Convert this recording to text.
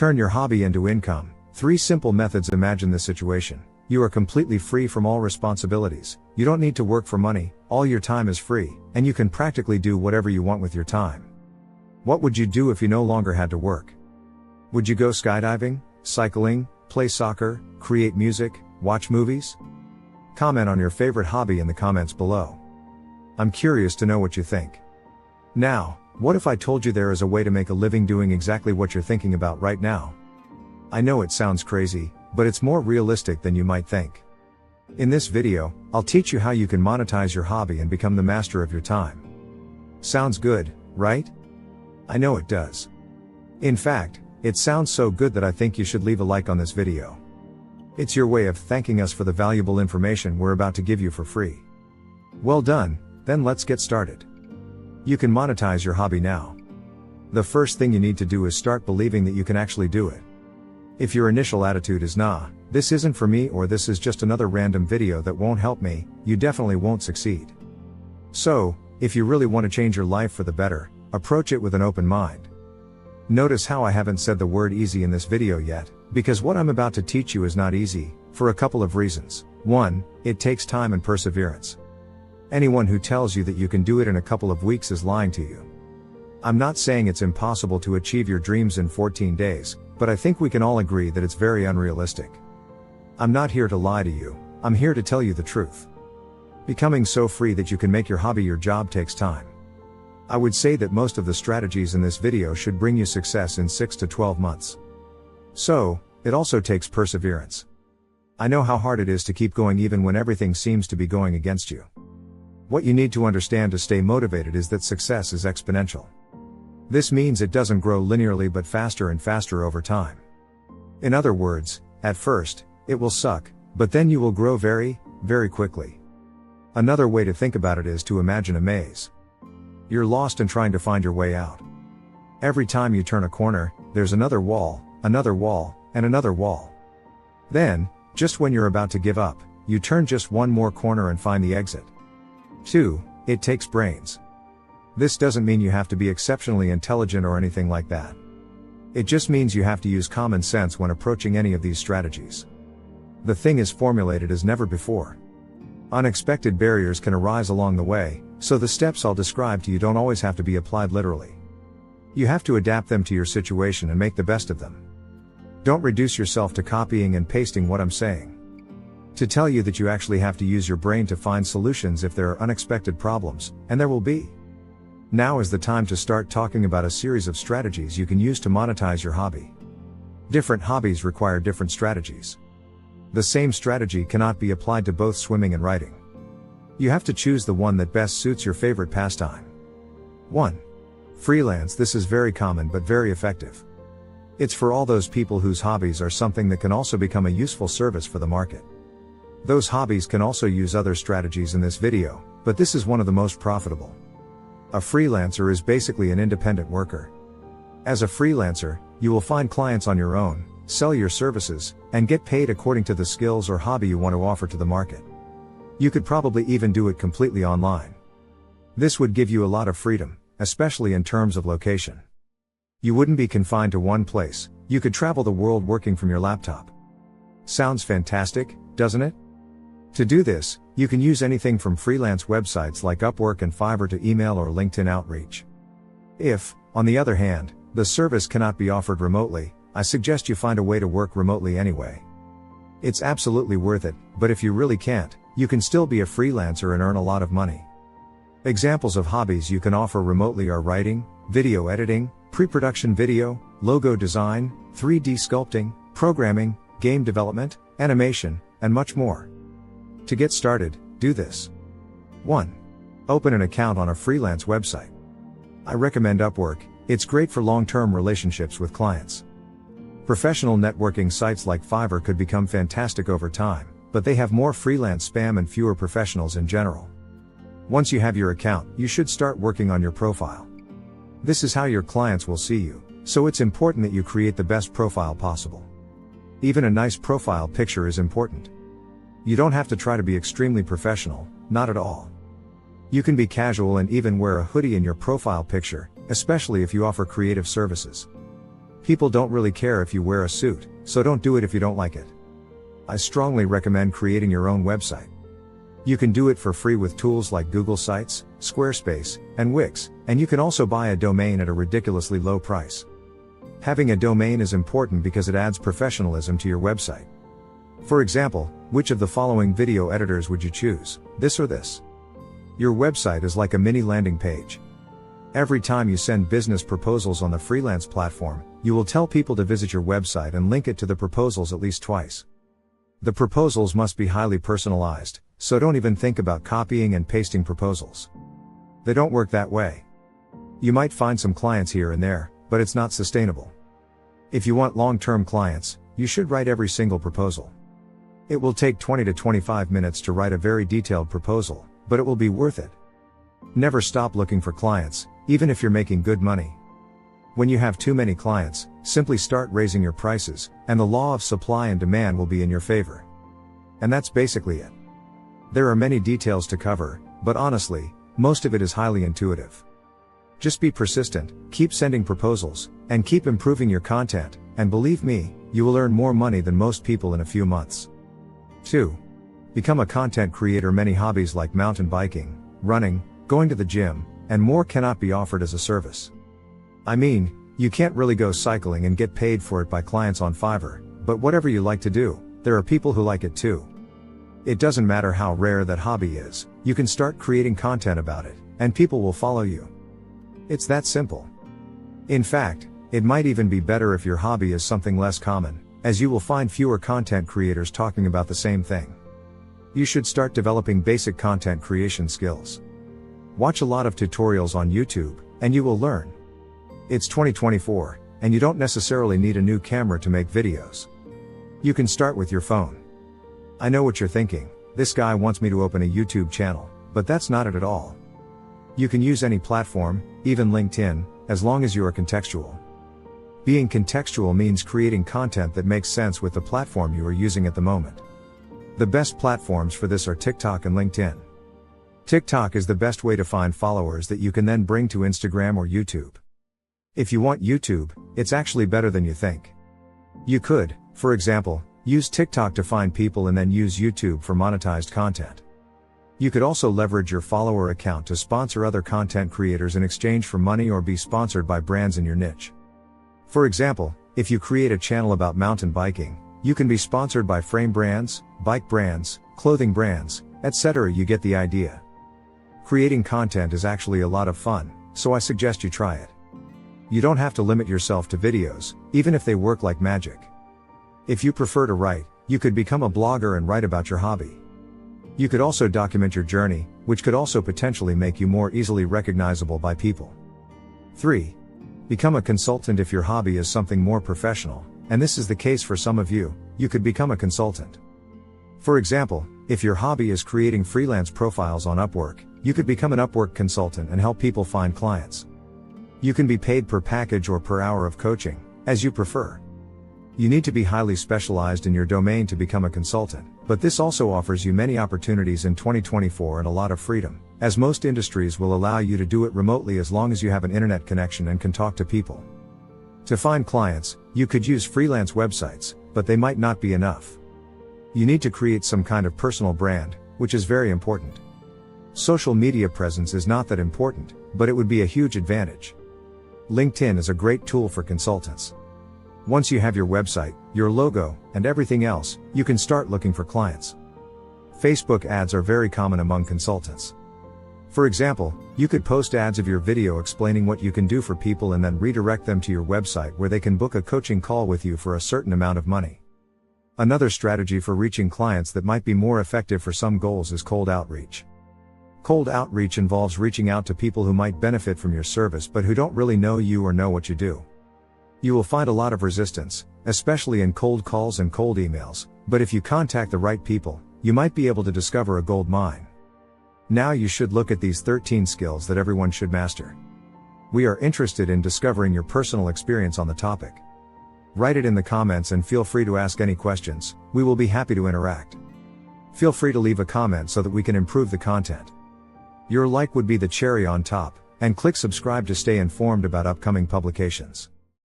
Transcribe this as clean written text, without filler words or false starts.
Turn your hobby into income. 3 simple methods. Imagine this situation. You are completely free from all responsibilities. You don't need to work for money, all your time is free, and you can practically do whatever you want with your time. What would you do if you no longer had to work? Would you go skydiving, cycling, play soccer, create music, watch movies? Comment on your favorite hobby in the comments below. I'm curious to know what you think. Now, what if I told you there is a way to make a living doing exactly what you're thinking about right now? I know it sounds crazy, but it's more realistic than you might think. In this video, I'll teach you how you can monetize your hobby and become the master of your time. Sounds good, right? I know it does. In fact, it sounds so good that I think you should leave a like on this video. It's your way of thanking us for the valuable information we're about to give you for free. Well done, then let's get started. You can monetize your hobby now. The first thing you need to do is start believing that you can actually do it. If your initial attitude is nah, this isn't for me, or this is just another random video that won't help me, you definitely won't succeed. So, if you really want to change your life for the better, approach it with an open mind. Notice how I haven't said the word easy in this video yet, because what I'm about to teach you is not easy, for a couple of reasons. 1, it takes time and perseverance. Anyone who tells you that you can do it in a couple of weeks is lying to you. I'm not saying it's impossible to achieve your dreams in 14 days, but I think we can all agree that it's very unrealistic. I'm not here to lie to you, I'm here to tell you the truth. Becoming so free that you can make your hobby your job takes time. I would say that most of the strategies in this video should bring you success in 6 to 12 months. So, it also takes perseverance. I know how hard it is to keep going even when everything seems to be going against you. What you need to understand to stay motivated is that success is exponential. This means it doesn't grow linearly but faster and faster over time. In other words, at first, it will suck, but then you will grow very, very quickly. Another way to think about it is to imagine a maze. You're lost and trying to find your way out. Every time you turn a corner, there's another wall, and another wall. Then, just when you're about to give up, you turn just one more corner and find the exit. 2, it takes brains. This doesn't mean you have to be exceptionally intelligent or anything like that. It just means you have to use common sense when approaching any of these strategies. The thing is formulated as never before. Unexpected barriers can arise along the way, so the steps I'll describe to you don't always have to be applied literally. You have to adapt them to your situation and make the best of them. Don't reduce yourself to copying and pasting what I'm saying. To tell you that you actually have to use your brain to find solutions if there are unexpected problems, and there will be. Now is the time to start talking about a series of strategies you can use to monetize your hobby. Different hobbies require different strategies. The same strategy cannot be applied to both swimming and writing. You have to choose the one that best suits your favorite pastime. 1. Freelance. This is very common but very effective. It's for all those people whose hobbies are something that can also become a useful service for the market. Those hobbies can also use other strategies in this video, but this is one of the most profitable. A freelancer is basically an independent worker. As a freelancer, you will find clients on your own, sell your services, and get paid according to the skills or hobby you want to offer to the market. You could probably even do it completely online. This would give you a lot of freedom, especially in terms of location. You wouldn't be confined to one place, you could travel the world working from your laptop. Sounds fantastic, doesn't it? To do this, you can use anything from freelance websites like Upwork and Fiverr to email or LinkedIn outreach. If, on the other hand, the service cannot be offered remotely, I suggest you find a way to work remotely anyway. It's absolutely worth it, but if you really can't, you can still be a freelancer and earn a lot of money. Examples of hobbies you can offer remotely are writing, video editing, pre-production video, logo design, 3D sculpting, programming, game development, animation, and much more. To get started, do this. 1. Open an account on a freelance website. I recommend Upwork, it's great for long-term relationships with clients. Professional networking sites like Fiverr could become fantastic over time, but they have more freelance spam and fewer professionals in general. Once you have your account, you should start working on your profile. This is how your clients will see you, so it's important that you create the best profile possible. Even a nice profile picture is important. You don't have to try to be extremely professional, not at all. You can be casual and even wear a hoodie in your profile picture, especially if you offer creative services. People don't really care if you wear a suit, so don't do it if you don't like it. I strongly recommend creating your own website. You can do it for free with tools like Google Sites, Squarespace, and Wix, and you can also buy a domain at a ridiculously low price. Having a domain is important because it adds professionalism to your website. For example, which of the following video editors would you choose, this or this? Your website is like a mini landing page. Every time you send business proposals on the freelance platform, you will tell people to visit your website and link it to the proposals at least twice. The proposals must be highly personalized, so don't even think about copying and pasting proposals. They don't work that way. You might find some clients here and there, but it's not sustainable. If you want long-term clients, you should write every single proposal. It will take 20 to 25 minutes to write a very detailed proposal, but it will be worth it. Never stop looking for clients, even if you're making good money. When you have too many clients, simply start raising your prices, and the law of supply and demand will be in your favor. And that's basically it. There are many details to cover, but honestly, most of it is highly intuitive. Just be persistent, keep sending proposals, and keep improving your content, and believe me, you will earn more money than most people in a few months. 2. Become a content creator. Many hobbies like mountain biking, running, going to the gym, and more cannot be offered as a service. I mean, you can't really go cycling and get paid for it by clients on Fiverr, but whatever you like to do, there are people who like it too. It doesn't matter how rare that hobby is, you can start creating content about it, and people will follow you. It's that simple. In fact, it might even be better if your hobby is something less common, as you will find fewer content creators talking about the same thing. You should start developing basic content creation skills. Watch a lot of tutorials on YouTube, and you will learn. It's 2024, and you don't necessarily need a new camera to make videos. You can start with your phone. I know what you're thinking, this guy wants me to open a YouTube channel, but that's not it at all. You can use any platform, even LinkedIn, as long as you are contextual. Being contextual means creating content that makes sense with the platform you are using at the moment. The best platforms for this are TikTok and LinkedIn. TikTok is the best way to find followers that you can then bring to Instagram or YouTube. If you want YouTube, it's actually better than you think. You could, for example, use TikTok to find people and then use YouTube for monetized content. You could also leverage your follower account to sponsor other content creators in exchange for money or be sponsored by brands in your niche. For example, if you create a channel about mountain biking, you can be sponsored by frame brands, bike brands, clothing brands, etc. You get the idea. Creating content is actually a lot of fun, so I suggest you try it. You don't have to limit yourself to videos, even if they work like magic. If you prefer to write, you could become a blogger and write about your hobby. You could also document your journey, which could also potentially make you more easily recognizable by people. 3. Become a consultant. If your hobby is something more professional, and this is the case for some of you, you could become a consultant. For example, if your hobby is creating freelance profiles on Upwork, you could become an Upwork consultant and help people find clients. You can be paid per package or per hour of coaching, as you prefer. You need to be highly specialized in your domain to become a consultant, but this also offers you many opportunities in 2024 and a lot of freedom, as most industries will allow you to do it remotely as long as you have an internet connection and can talk to people. To find clients, you could use freelance websites, but they might not be enough. You need to create some kind of personal brand, which is very important. Social media presence is not that important, but it would be a huge advantage. LinkedIn is a great tool for consultants. Once you have your website, your logo, and everything else, you can start looking for clients. Facebook ads are very common among consultants. For example, you could post ads of your video explaining what you can do for people and then redirect them to your website where they can book a coaching call with you for a certain amount of money. Another strategy for reaching clients that might be more effective for some goals is cold outreach. Cold outreach involves reaching out to people who might benefit from your service but who don't really know you or know what you do. You will find a lot of resistance, especially in cold calls and cold emails, but if you contact the right people, you might be able to discover a gold mine. Now you should look at these 13 skills that everyone should master. We are interested in discovering your personal experience on the topic. Write it in the comments and feel free to ask any questions, we will be happy to interact. Feel free to leave a comment so that we can improve the content. Your like would be the cherry on top, and click subscribe to stay informed about upcoming publications.